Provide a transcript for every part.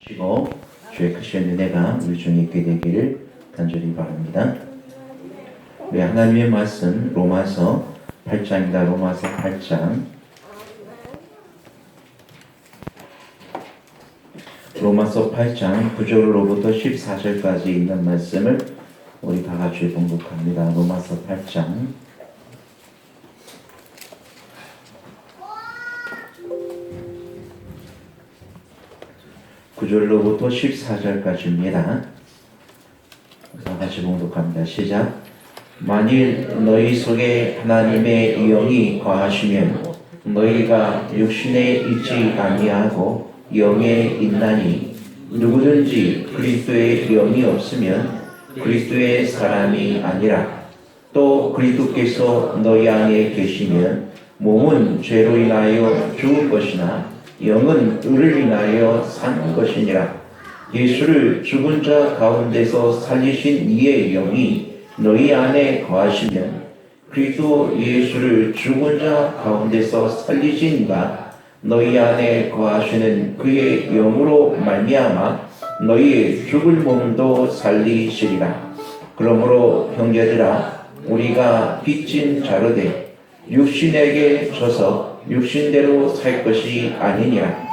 주시고 주의 크신 은혜가 우리 중에 있게 되기를 간절히 바랍니다. 우리 하나님의 말씀 로마서 8장입니다. 로마서 8장 로마서 8장 9절로부터 14절까지 있는 말씀을 우리 다 같이 봉독합니다. 로마서 8장 9절로부터 14절까지입니다. 다 같이 봉독합니다. 시작. 만일 너희 속에 하나님의 영이 거하시면 너희가 육신에 있지 아니하고 영에 있나니 누구든지 그리스도의 영이 없으면 그리스도의 사람이 아니라 또 그리스도께서 너희 안에 계시면 몸은 죄로 인하여 죽을 것이나 영은 의를 인하여 사는 것이니라. 예수를 죽은 자 가운데서 살리신 이의 영이 너희 안에 거하시면 그리스도 예수를 죽은 자 가운데서 살리신 이가 너희 안에 거하시는 그의 영으로 말미암아 너희의 죽을 몸도 살리시리라. 그러므로 형제들아 우리가 빚진 자로되 육신에게 져서 육신대로 살 것이 아니니라.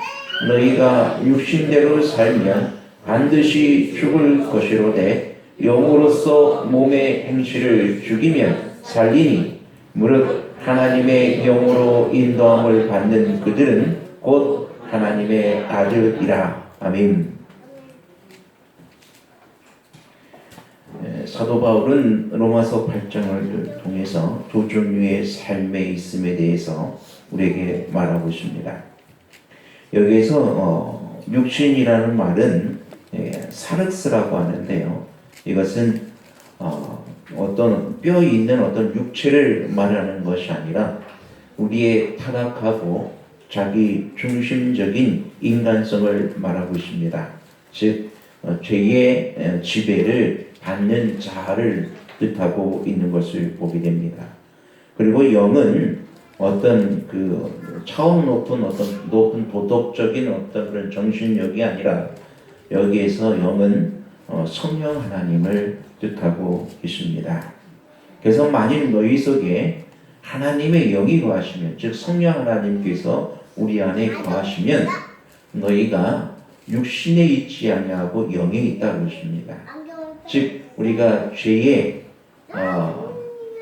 너희가 육신대로 살면 반드시 죽을 것이로되 영으로서 몸의 행실을 죽이면 살리니 무릇 하나님의 영으로 인도함을 받는 그들은 곧 하나님의 아들이라. 아멘. 사도 바울은 로마서 8장을 통해서 두 종류의 삶의 있음에 대해서 우리에게 말하고 있습니다. 여기에서 육신이라는 말은 사륵스라고 하는데요. 이것은 어떤 뼈 있는 어떤 육체를 말하는 것이 아니라 우리의 타락하고 자기 중심적인 인간성을 말하고 있습니다. 즉 죄의 지배를 받는 자를 뜻하고 있는 것을 보게 됩니다. 그리고 영은 어떤 그 차원 높은 도덕적인 어떤 그런 정신력이 아니라 여기에서 영은 성령 하나님을 뜻하고 있습니다. 그래서 만일 너희 속에 하나님의 영이 거하시면, 즉 성령 하나님께서 우리 안에 거하시면 너희가 육신에 있지 아니하고 영에 있다고 했습니다. 즉 우리가 죄의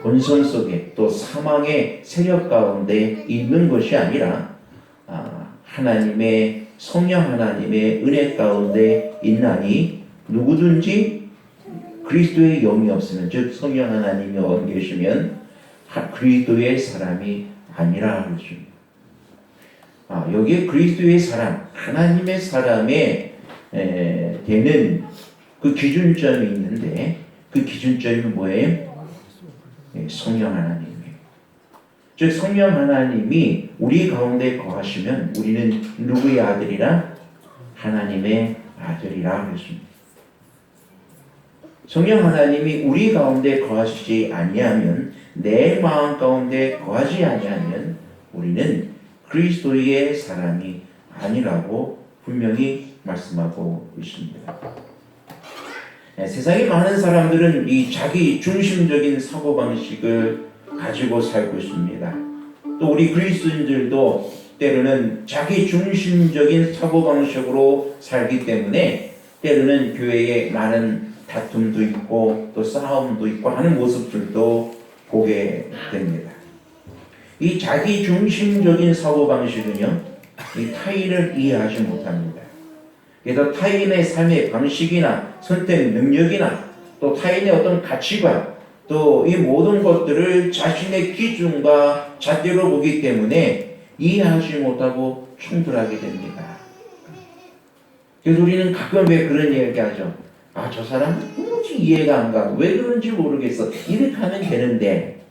본성 속에 또 사망의 세력 가운데 있는 것이 아니라 하나님의 성령 하나님의 은혜 가운데 있나니 누구든지 그리스도의 영이 없으면, 즉 성령 하나님이 안 계시면 그리스도의 사람이 아니라 그랬습니다. 여기에 그리스도의 사람, 하나님의 사람에 되는 그 기준점이 있는데 그 기준점이 뭐예요? 성령 하나님이에요. 즉 성령 하나님이 우리 가운데 거하시면 우리는 누구의 아들이라? 하나님의 아들이라 그랬습니다. 성령 하나님이 우리 가운데 거하시지 아니하면, 내 마음 가운데 거하지 아니하면 우리는 그리스도의 사람이 아니라고 분명히 말씀하고 있습니다. 세상에 많은 사람들은 이 자기 중심적인 사고방식을 가지고 살고 있습니다. 또 우리 그리스도인들도 때로는 자기 중심적인 사고방식으로 살기 때문에 때로는 교회에 많은 다툼도 있고 또 싸움도 있고 하는 모습들도 보게 됩니다. 이 자기 중심적인 사고방식은요, 이 타인을 이해하지 못합니다. 그래서 타인의 삶의 방식이나 선택 능력이나 또 타인의 어떤 가치관, 또 이 모든 것들을 자신의 기준과 잣대로 보기 때문에 이해하지 못하고 충돌하게 됩니다. 그래서 우리는 가끔 왜 그런 이야기 하죠? 저 사람은 도무지 이해가 안 가. 왜 그런지 모르겠어. 이렇게 하면 되는데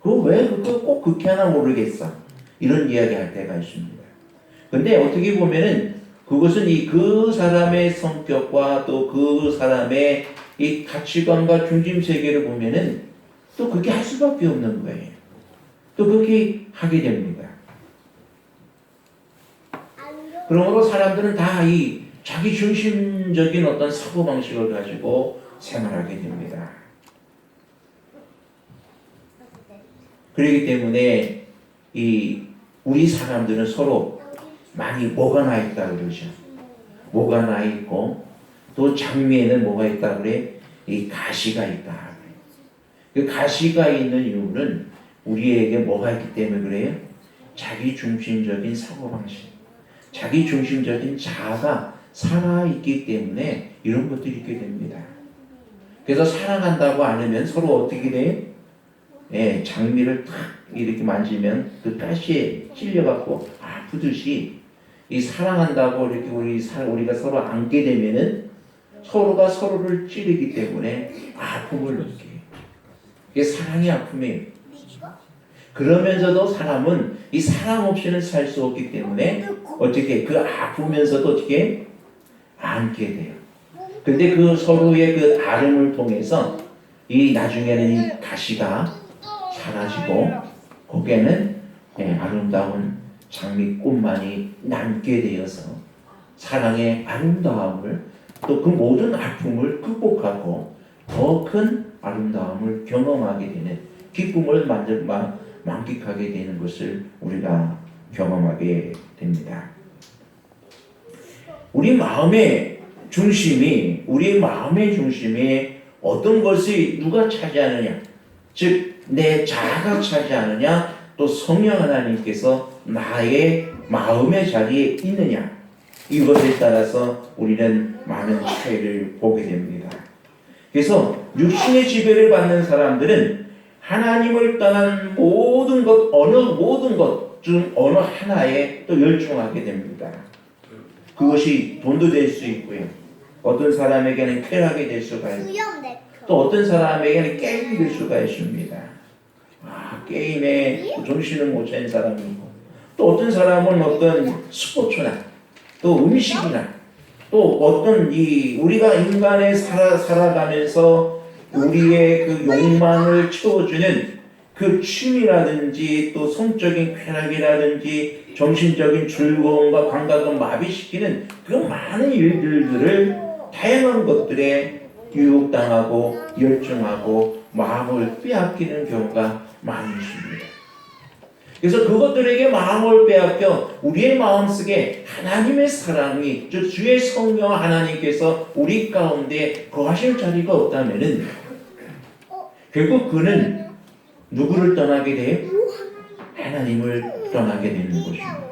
그거 왜 그거 꼭 그렇게 하나 모르겠어. 이런 이야기 할 때가 있습니다. 근데 어떻게 보면은 그것은 그 사람의 성격과 또 그 사람의 이 가치관과 중심 세계를 보면은 또 그렇게 할 수밖에 없는 거예요. 또 그렇게 하게 됩니다. 그러므로 사람들은 다 자기 중심적인 어떤 사고방식을 가지고 생활하게 됩니다. 그렇기 때문에 우리 사람들은 서로 많이 뭐가 나 있다 그러죠. 뭐가 나 있고 또 장미에는 뭐가 있다 그래? 이 가시가 있다. 그 가시가 있는 이유는 우리에게 뭐가 있기 때문에 그래요? 자기 중심적인 사고방식, 자기 중심적인 자아가 살아있기 때문에 이런 것들이 있게 됩니다. 그래서 사랑한다고 않으면 서로 어떻게 돼요? 예, 장미를 탁 이렇게 만지면 그 가시에 찔려갖고 아프듯이 이 사랑한다고 이렇게 우리가 서로 안게 되면은 서로가 서로를 찌르기 때문에 아픔을 느껴요. 이게 사랑의 아픔이에요. 그러면서도 사람은 이 사랑 없이는 살 수 없기 때문에 어떻게 그 아프면서도 어떻게 안게 돼요. 근데 그 서로의 그 아름을 통해서 이 나중에는 이 가시가 사라지고 거기에는 아름다운 장미꽃만이 남게 되어서 사랑의 아름다움을 또 그 모든 아픔을 극복하고 더 큰 아름다움을 경험하게 되는 기쁨을 만끽하게 되는 것을 우리가 경험하게 됩니다. 우리 마음의 중심이 어떤 것이 누가 차지하느냐, 즉 내 자아가 차지하느냐, 또 성령 하나님께서 나의 마음의 자리에 있느냐, 이것에 따라서 우리는 많은 차이를 보게 됩니다. 그래서 육신의 지배를 받는 사람들은 하나님을 떠난 모든 것 중 어느 하나에 또 열중하게 됩니다. 그것이 돈도 될 수 있고요. 어떤 사람에게는 쾌락이 될 수가 있고, 또 어떤 사람에게는 게임이 될 수가 있습니다. 게임에 정신을 못 차린 사람이 있고, 또 어떤 사람은 어떤 스포츠나 또 음식이나 또 어떤 우리가 인간에 살아가면서 우리의 그 욕망을 채워주는 그 취미라든지 또 성적인 쾌락이라든지 정신적인 즐거움과 감각을 마비시키는 그 많은 일들을 다양한 것들에 유혹당하고 열중하고 마음을 빼앗기는 경우가 많이 있습니다. 그래서 그것들에게 마음을 빼앗겨 우리의 마음속에 하나님의 사랑이, 즉 주의 성령 하나님께서 우리 가운데 거하실 자리가 없다면은 결국 그는 누구를 떠나게 돼요? 하나님을 떠나게 되는 것입니다.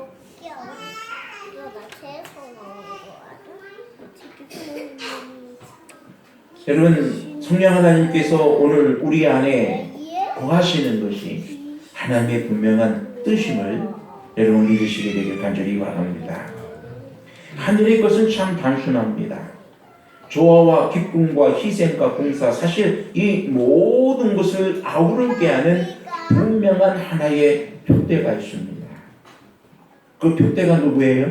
여러분, 성령 하나님께서 오늘 우리 안에 거하시는 것이 하나님의 분명한 뜻임을 여러분 믿으시게 되길 간절히 바랍니다. 하늘의 것은 참 단순합니다. 조화와 기쁨과 희생과 봉사, 사실 이 모든 것을 아우르게 하는 분명한 하나의 표대가 있습니다. 그 표대가 누구예요?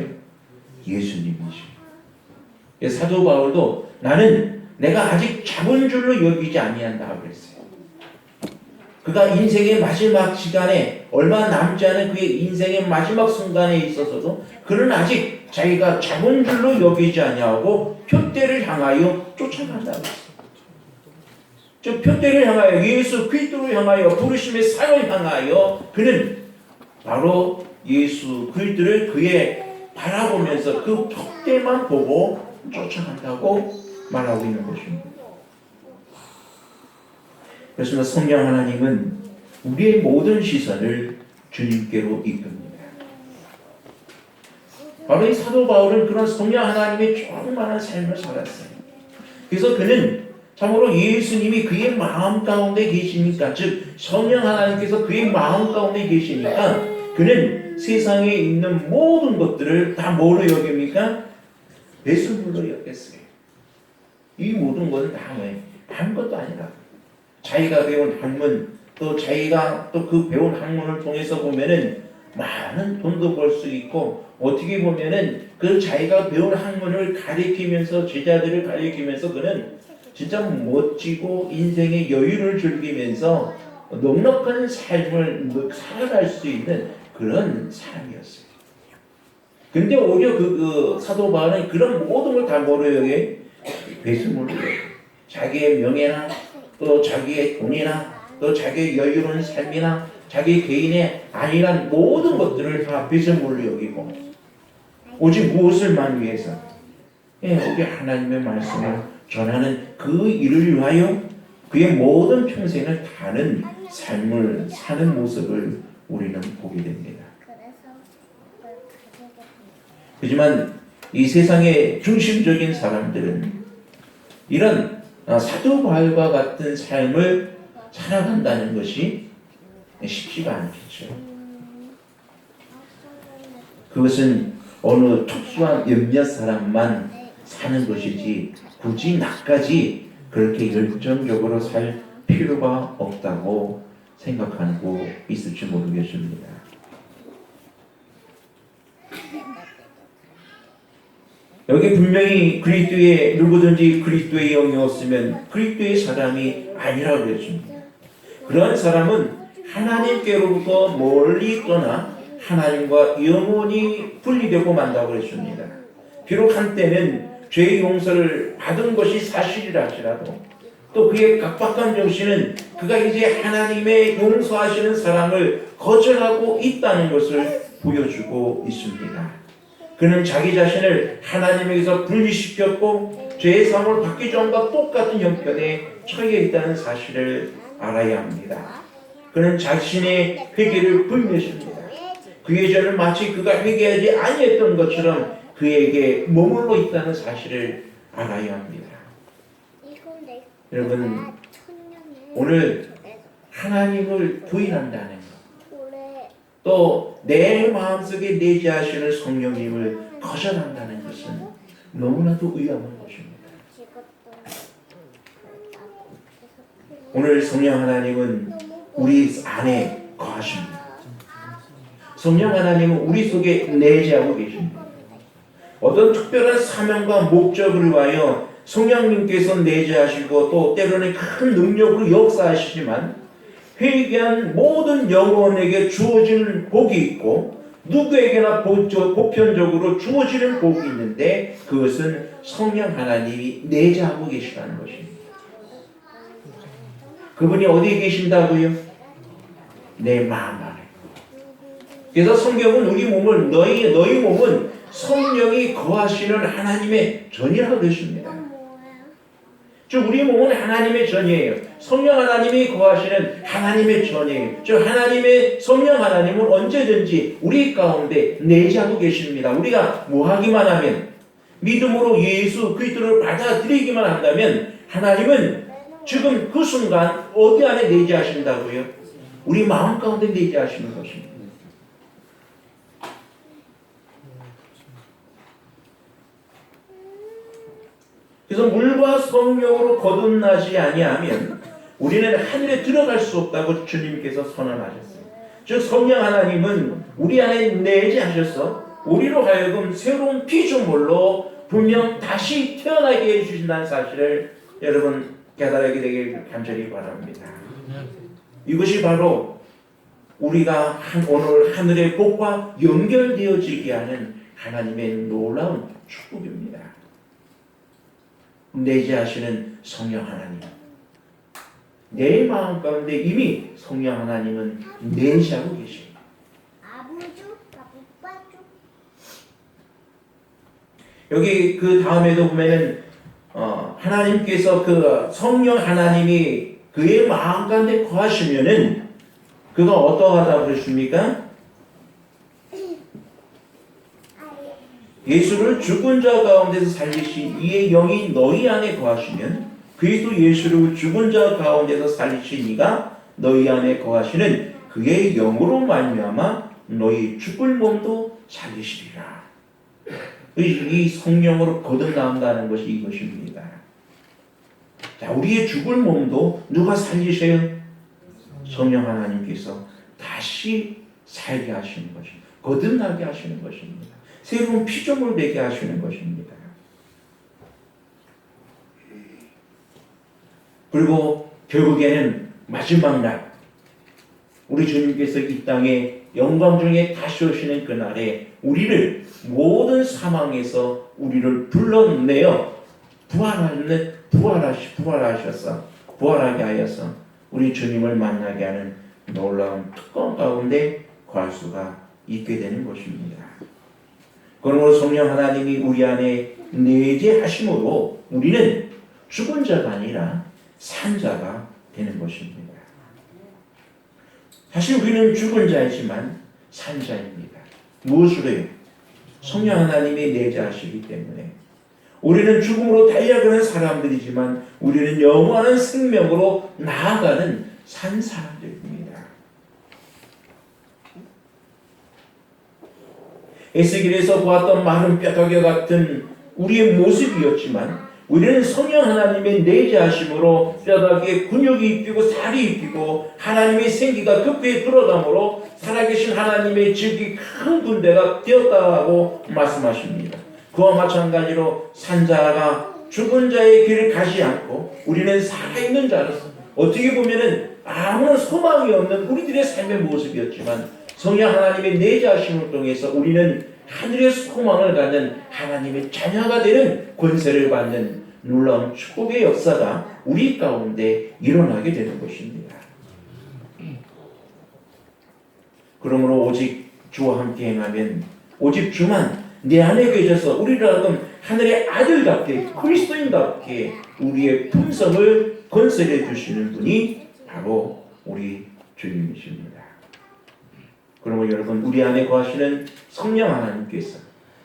예수님이죠. 사도 바울도 내가 아직 잡은 줄로 여기지 아니한다 그랬어요. 그가 인생의 마지막 시간에 얼마 남지 않은 그의 인생의 마지막 순간에 있어서도 그는 아직 자기가 잡은 줄로 여기지 아니하고 표대를 향하여 쫓아간다고 했어요. 저 표대를 향하여 예수 그리스도를 향하여 부르심의 상을 향하여 그는 바로 예수 그리스도를 그의 바라보면서 그 표대만 보고 쫓아간다고 말하고 있는 것입니다. 그래서 성령 하나님은 우리의 모든 시선을 주님께로 이끕니다. 바로 이 사도 바울은 그런 성령 하나님의 조그마한 삶을 살았어요. 그래서 그는 참으로 예수님이 그의 마음 가운데 계시니까, 즉 성령 하나님께서 그의 마음 가운데 계시니까 그는 세상에 있는 모든 것들을 다 뭐로 여깁니까? 배설물로 여겼어요. 이 모든 것은 다 아무것도 아니라 자기가 배운 학문, 또 자기가 또 그 배운 학문을 통해서 보면은 많은 돈도 벌 수 있고, 어떻게 보면은 그 자기가 배운 학문을 가리키면서 제자들을 가리키면서 그는 진짜 멋지고 인생의 여유를 즐기면서 넉넉한 삶을 살아갈 수 있는 그런 사람이었어요. 근데 오히려 그 사도 바울은 그런 모든 걸 다 뭐로 여기 배설물로 여겨. 자기의 명예나 또 자기의 돈이나 또 자기의 여유로운 삶이나 자기 개인의 안일한 모든 것들을 다 배설물로 여기고 오직 무엇을만 위해서 우리 하나님의 말씀을 전하는 그 일을 위하여 그의 모든 평생을 다하는 삶을 사는 모습을 우리는 보게 됩니다. 하지만 이 세상의 중심적인 사람들은 이런 사도 바울과 같은 삶을 살아간다는 것이 쉽지가 않겠죠. 그것은 어느 특수한 몇몇 사람만 사는 것이지 굳이 나까지 그렇게 열정적으로 살 필요가 없다고 생각하고 있을지 모르겠습니다. 여기 분명히 그리스도의 누구든지 그리스도의 영이 없으면 그리스도의 사람이 아니라고 그랬습니다. 그런 사람은 하나님께로부터 멀리 떠나 하나님과 영원히 분리되고 만다고 그랬습니다. 비록 한때는 죄의 용서를 받은 것이 사실이라 할지라도 또 그의 각박한 정신은 그가 이제 하나님의 용서하시는 사랑을 거절하고 있다는 것을 보여주고 있습니다. 그는 자기 자신을 하나님에게서 분리시켰고 죄의 사함을 받기 전과 똑같은 형편에 처해 있다는 사실을 알아야 합니다. 그는 자신의 회개를 불매십니다. 그의 죄를 마치 그가 회개하지 아니했던 것처럼 그에게 머물러 있다는 사실을 알아야 합니다. 여러분, 오늘 하나님을 부인한다는 것, 또 내 마음속에 내재하시는 성령님을 거절한다는 것은 너무나도 위험한 것입니다. 오늘 성령 하나님은 우리 안에 거하십니다. 성령 하나님은 우리 속에 내재하고 계십니다. 어떤 특별한 사명과 목적을 위하여 성령님께서 내재하시고 또 때로는 큰 능력으로 역사하시지만 회개한 모든 영혼에게 주어지는 복이 있고 누구에게나 보편적으로 주어지는 복이 있는데 그것은 성령 하나님이 내재하고 계시다는 것입니다. 그분이 어디에 계신다고요? 내 마음 안에. 그래서 성경은 우리 몸을 너희 몸은 성령이 거하시는 하나님의 전이라고 그러십니다. 즉 우리 몸은 하나님의 전이에요. 성령 하나님이 거하시는 하나님의 전이에요. 즉 하나님의 성령 하나님은 언제든지 우리 가운데 내재하고 계십니다. 우리가 뭐 하기만 하면 믿음으로 예수 그리스도를 받아들이기만 한다면 하나님은 지금 그 순간 어디 안에 내재하신다고요? 우리 마음 가운데 내재하시는 것입니다. 그래서 물과 성령으로 거듭나지 아니하면 우리는 하늘에 들어갈 수 없다고 주님께서 선언하셨어요. 즉 성령 하나님은 우리 안에 내재하셔서 우리로 하여금 새로운 피조물로 분명 다시 태어나게 해주신다는 사실을 여러분 깨달게 되길 간절히 바랍니다. 이것이 바로 우리가 오늘 하늘의 복과 연결되어지게 하는 하나님의 놀라운 축복입니다. 내재하시는 성령 하나님, 내 마음 가운데 이미 성령 하나님은 내재하고 계십니다. 여기 그 다음에도 보면은 하나님께서 그 성령 하나님이 그의 마음 가운데 거하시면은 그가 어떠하다고 그러십니까? 예수를 죽은 자 가운데서 살리신 이의 영이 너희 안에 거하시면 그리스도 예수를 죽은 자 가운데서 살리신 이가 너희 안에 거하시는 그의 영으로 말미암아 너희 죽을 몸도 살리시리라. 이 성령으로 거듭난다는 것이 이것입니다. 자, 우리의 죽을 몸도 누가 살리세요? 성령 하나님께서 다시 살게 하시는 것입니다. 거듭나게 하시는 것입니다. 새로운 피조물 되게 하시는 것입니다. 그리고 결국에는 마지막 날 우리 주님께서 이 땅에 영광 중에 다시 오시는 그날에 우리를 모든 사망에서 우리를 불러내어 부활하게 하여서 우리 주님을 만나게 하는 놀라운 특권 가운데 거할 수가 있게 되는 것입니다. 그러므로 성령 하나님이 우리 안에 내재하심으로 우리는 죽은 자가 아니라 산 자가 되는 것입니다. 사실 우리는 죽은 자이지만 산 자입니다. 무엇으로요? 성령 하나님이 내재하시기 때문에 우리는 죽음으로 달려가는 사람들이지만 우리는 영원한 생명으로 나아가는 산 사람들입니다. 에스겔에서 보았던 마른 뼈다귀 같은 우리의 모습이었지만 우리는 성령 하나님의 내재하심으로 뼈다귀에 근육이 입히고 살이 입히고 하나님의 생기가 급히 들어가므로 살아계신 하나님의 즉이 큰 군대가 되었다고 말씀하십니다. 그와 마찬가지로 산자가 죽은 자의 길을 가지 않고 우리는 살아있는 자로서 어떻게 보면은 아무런 소망이 없는 우리들의 삶의 모습이었지만 성령 하나님의 내재하심을 통해서 우리는 하늘의 소망을 갖는 하나님의 자녀가 되는 권세를 받는 놀라운 축복의 역사가 우리 가운데 일어나게 되는 것입니다. 그러므로 오직 주와 함께 행하면 오직 주만 내 안에 계셔서 우리를 하여금 하늘의 아들답게 그리스도인답게 우리의 품성을 건설해 주시는 분이 바로 우리 주님이십니다. 그러므로 여러분 우리 안에 거하시는 성령 하나님께서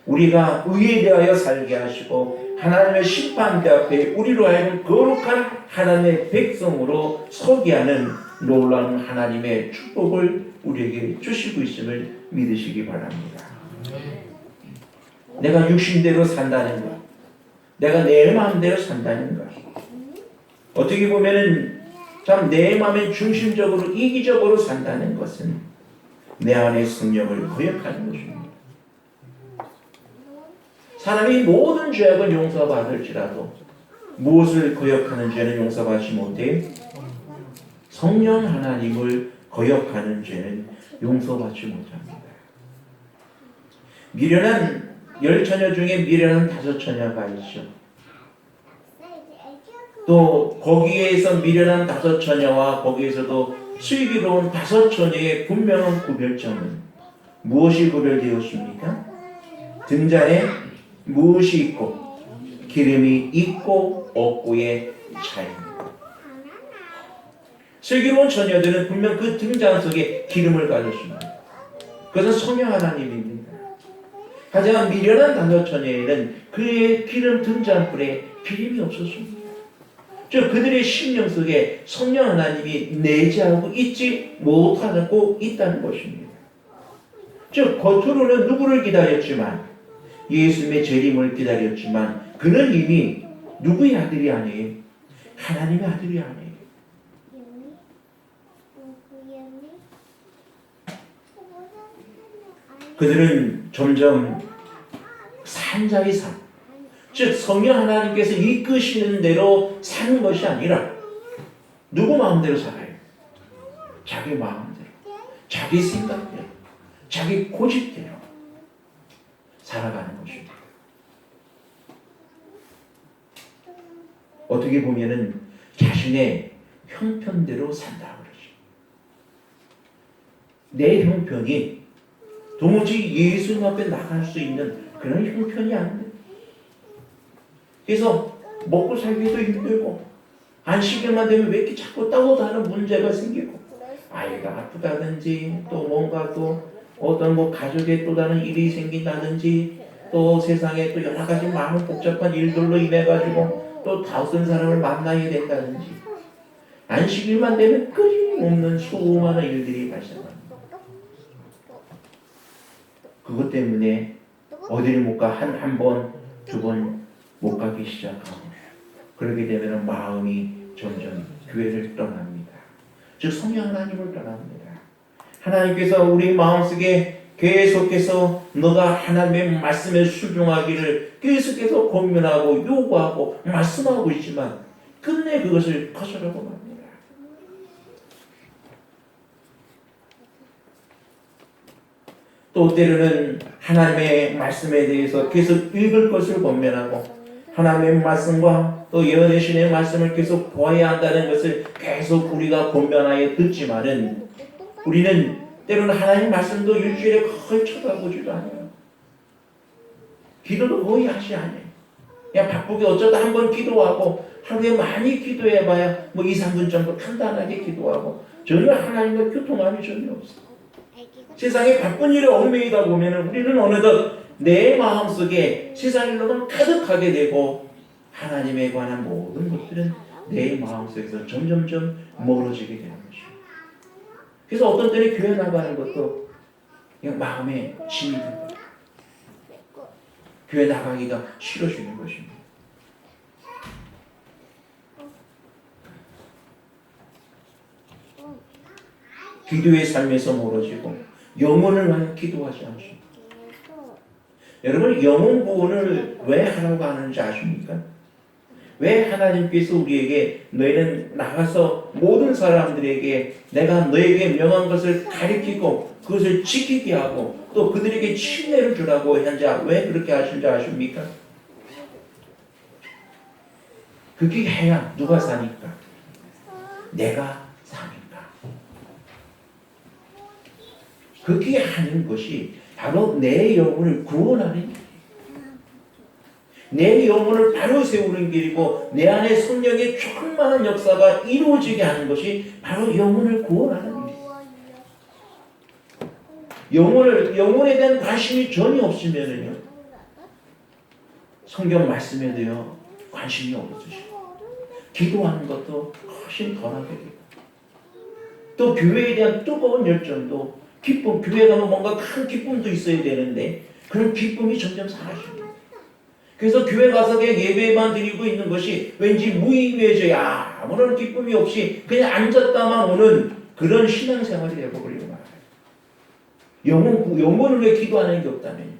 우리가 의에 대하여 살게 하시고 하나님의 심판대 앞에 우리로 하여금 거룩한 하나님의 백성으로 서게 하는 놀라운 하나님의 축복을 우리에게 주시고 있음을 믿으시기 바랍니다. 내가 육신대로 산다는 것, 내가 내 마음대로 산다는 것, 어떻게 보면은 참 내 마음의 중심적으로 이기적으로 산다는 것은 내 안의 성령을 거역하는 것입니다. 사람이 모든 죄악은 용서받을지라도 무엇을 거역하는 죄는 용서받지 못해? 성령 하나님을 거역하는 죄는 용서받지 못합니다. 미련한 10처녀 중에 미련한 5처녀가 있죠. 또 거기에서 미련한 5처녀와 거기에서도 슬기로운 5처녀의 분명한 구별점은 무엇이 구별되었습니까? 등잔에 무엇이 있고 기름이 있고 없고의 차이입니다. 슬기로운 처녀들은 분명 그 등잔 속에 기름을 가졌습니다. 그것은 성령 하나님입니다. 하지만 미련한 5처녀에는 그의 기름 등잔불에 기름이 없었습니다. 즉 그들의 심령 속에 성령 하나님이 내재하고 있지 못하고 있다는 것입니다. 즉 겉으로는 누구를 기다렸지만 예수님의 재림을 기다렸지만 그는 이미 누구의 아들이 아니에요? 하나님의 아들이 아니에요. 그들은 점점 산자의 삶, 즉 성령 하나님께서 이끄시는 대로 사는 것이 아니라 누구 마음대로 살아요? 자기 마음대로, 자기 생각대로, 자기 고집대로 살아가는 것입니다. 어떻게 보면은 자신의 형편대로 산다 그러죠. 내 형편이 도무지 예수님 앞에 나갈 수 있는 그런 형편이 아닌데, 그래서 먹고 살기도 힘들고 안식일만 되면 왜 이렇게 자꾸 다른 문제가 생기고 아이가 아프다든지 또 뭔가 또 어떤 뭐 가족에 또 다른 일이 생긴다든지 또 세상에 또 여러 가지 많은 복잡한 일들로 인해 가지고 또 다른 사람을 만나야 된다든지 안식일만 되면 끊임없는 수많은 일들이 발생합니다. 그것 때문에 어디를 못 가 한 번, 두 번 못 가기 시작하고 그렇게 되면 마음이 점점 교회를 떠납니다. 즉 성령 하나님을 떠납니다. 하나님께서 우리 마음속에 계속해서 너가 하나님의 말씀에 순종하기를 계속해서 고민하고 요구하고 말씀하고 있지만 끝내 그것을 거절하고 맙니다. 또 때로는 하나님의 말씀에 대해서 계속 읽을 것을 권면하고 하나님의 말씀과 또 예언의 말씀을 계속 보아야 한다는 것을 계속 우리가 권면하여 듣지만은 우리는 때로는 하나님 말씀도 일주일에 거의 쳐다보지도 않아요. 기도도 거의 하지 않아요. 그냥 바쁘게 어쩌다 한번 기도하고 하루에 많이 기도해봐야 뭐 2, 3분 정도 간단하게 기도하고 전혀 하나님과 교통함이 전혀 없어요. 세상에 바쁜 일에 얽매이다 보면 우리는 어느덧 내 마음속에 세상 일로만 가득하게 되고 하나님에 관한 모든 것들은 내 마음속에서 점점점 멀어지게 되는 것입니다. 그래서 어떤 때는 교회 나가는 것도 그냥 마음에 짐이 듭니다. 교회 나가기가 싫어지는 것입니다. 기도의 삶에서 멀어지고 영혼을 위해 기도하지 않습니다. 여러분 영혼 구원을 왜 하라고 하는지 아십니까? 왜 하나님께서 우리에게 너희는 나가서 모든 사람들에게 내가 너에게 명한 것을 가르치고 그것을 지키게 하고 또 그들에게 침례를 주라고 한지 왜 그렇게 하신지 아십니까? 그렇게 해야 누가 사니까? 내가 사니까. 그렇게 하는 것이 바로 내 영혼을 구원하는 길이에요. 내 영혼을 바로 세우는 길이고 내 안에 성령의 충만한 역사가 이루어지게 하는 것이 바로 영혼을 구원하는 길이에요. 영혼에 대한 관심이 전혀 없으면요 성경 말씀에 대해 관심이 없으시고 기도하는 것도 훨씬 덜하게 되고 또 교회에 대한 뜨거운 열정도 기쁨, 교회 가면 뭔가 큰 기쁨도 있어야 되는데 그런 기쁨이 점점 사라집니다. 그래서 교회 가서 그냥 예배만 드리고 있는 것이 왠지 무의미해져야 아무런 기쁨이 없이 그냥 앉았다만 오는 그런 신앙생활이 되어버리고 말아요. 영혼을 왜 기도하는 게 없다면요.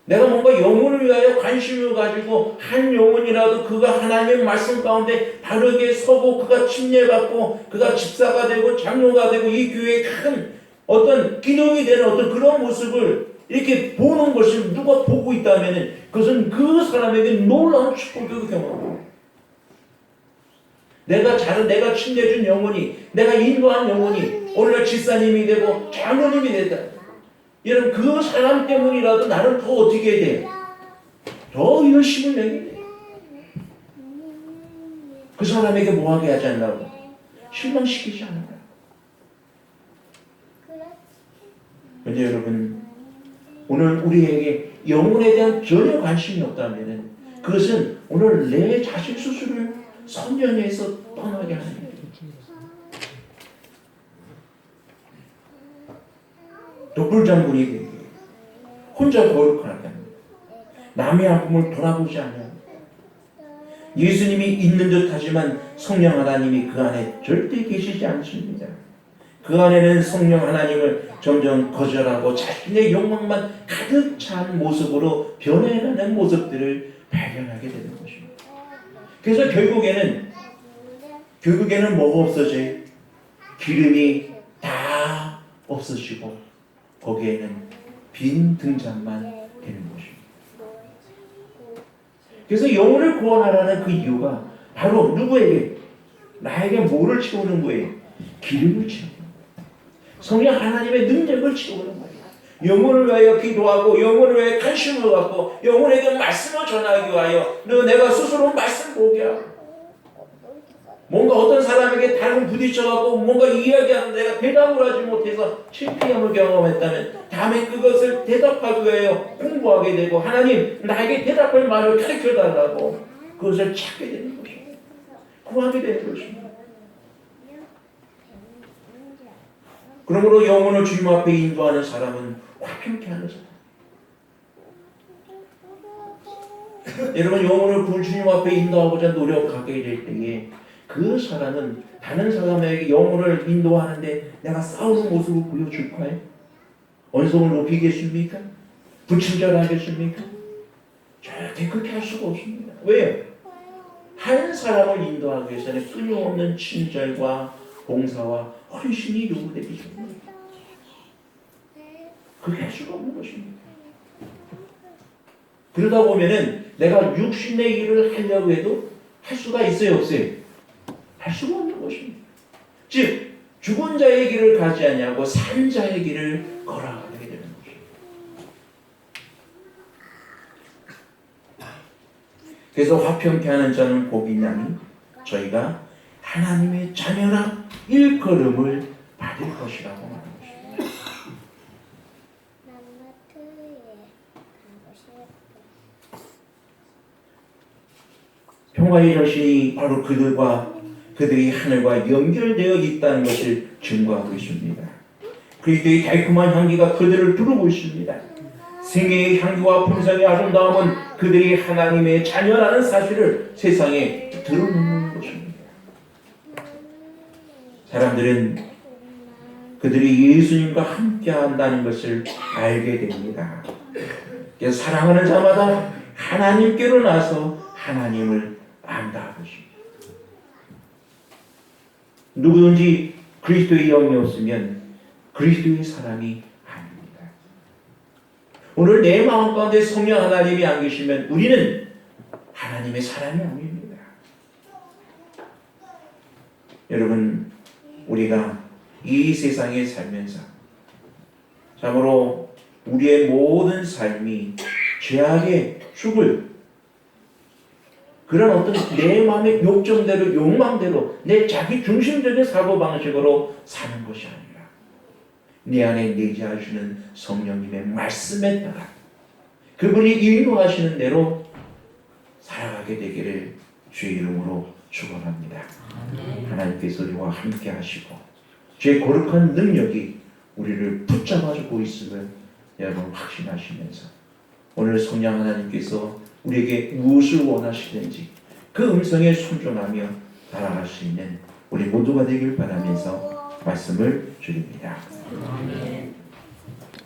내가 뭔가 영혼을 위하여 관심을 가지고 한 영혼이라도 그가 하나님의 말씀 가운데 바르게 서고 그가 침례받고 그가 집사가 되고 장로가 되고 이 교회에 큰 어떤 기둥이 되는 어떤 그런 모습을 이렇게 보는 것을 누가 보고 있다면 그것은 그 사람에게 놀라운 축복을 경험합니다. 내가 침례준 영혼이 내가 인도한 영혼이 오늘날 집사님이 되고 장로님이 되다. 여러분 그 사람 때문이라도 나는 더 어떻게 해야 돼? 더 열심을 내게 돼. 그 사람에게 뭐하게 하지 않라고? 실망시키지 않아요. 그런데 여러분 오늘 우리에게 영혼에 대한 전혀 관심이 없다면 그것은 오늘 내 자식 스스로를 선녀에서 떠나게 하는 거예요. 독불장군이 혼자 거룩하게 합니다. 남의 아픔을 돌아보지 않아요. 예수님이 있는 듯 하지만 성령 하나님이 그 안에 절대 계시지 않습니다. 그 안에는 성령 하나님을 점점 거절하고 자신의 욕망만 가득 찬 모습으로 변해가는 모습들을 발견하게 되는 것입니다. 그래서 결국에는 뭐가 없어져요? 기름이 다 없어지고 거기에는 빈 등잔만 되는 것입니다. 그래서 영혼을 구원하라는 그 이유가 바로 누구에게? 나에게 뭐를 채우는 거예요? 기름을 채우는 거예요. 성령 하나님의 능력을 채우는 거예요. 영혼을 위하여 기도하고 영혼을 위하여 관심을 갖고 영혼에게 말씀을 전하기 위하여 내가 스스로 말씀 보게 하고 뭔가 어떤 사람에게 다른 부딪혀갖고 뭔가 이야기하는 내가 대답을 하지 못해서 창피함을 경험했다면 다음에 그것을 대답하기 위하여 공부하게 되고 하나님 나에게 대답할 말을 가르쳐달라고 그것을 찾게 되는 것입니다. 구하게 되는 것입니다. 그러므로 영혼을 주님 앞에 인도하는 사람은 화평케 하는 사람. 여러분 영혼을 주님 앞에 인도하고자 노력하게 될 때에 그 사람은 다른 사람에게 영혼을 인도하는데 내가 싸우는 모습을 보여줄까요? 언성을 높이겠습니까? 불친절하겠습니까? 절대 그렇게 할 수가 없습니다. 왜요? 한 사람을 인도하기 위해서는 끊임없는 친절과 봉사와 헌신이 요구되기 때문입니다. 그게 할 수가 없는 것입니다. 그러다 보면은 내가 육신의 일을 하려고 해도 할 수가 있어요, 없어요? 할 수가 없는 것입니다. 즉 죽은 자의 길을 가지 아니하고 산 자의 길을 걸어가게 되는 것입니다. 그래서 화평케 하는 자는 복이 나니 저희가 하나님의 자녀라 일컬음을 받을 것이라고 말합니다. 평화의 여신이 바로 그들이 하늘과 연결되어 있다는 것을 증거하고 있습니다. 그리스도의 달콤한 향기가 그들을 두르고 있습니다. 생애의 향기와 품성의 아름다움은 그들이 하나님의 자녀라는 사실을 세상에 드러내는 것입니다. 사람들은 그들이 예수님과 함께 한다는 것을 알게 됩니다. 그래서 사랑하는 자마다 하나님께로 나서 하나님을 안다 것입니다. 누구든지 그리스도의 영이 없으면 그리스도의 사람이 아닙니다. 오늘 내 마음 가운데 성령 하나님이 안 계시면 우리는 하나님의 사람이 아닙니다. 여러분, 우리가 이 세상에 살면서 참으로 우리의 모든 삶이 죄악에 죽을 그런 어떤 내 마음의 욕정대로 욕망대로 내 자기 중심적인 사고방식으로 사는 것이 아니라 내 안에 내재하시는 성령님의 말씀에 따라 그분이 인도하시는 대로 살아가게 되기를 주의 이름으로 축원합니다. 하나님께서 우리와 함께 하시고 주의 거룩한 능력이 우리를 붙잡아주고 있음을 여러분 확신하시면서 오늘 성령 하나님께서 우리에게 무엇을 원하시는지 그 음성에 순종하며 따라갈 수 있는 우리 모두가 되길 바라면서 말씀을 드립니다.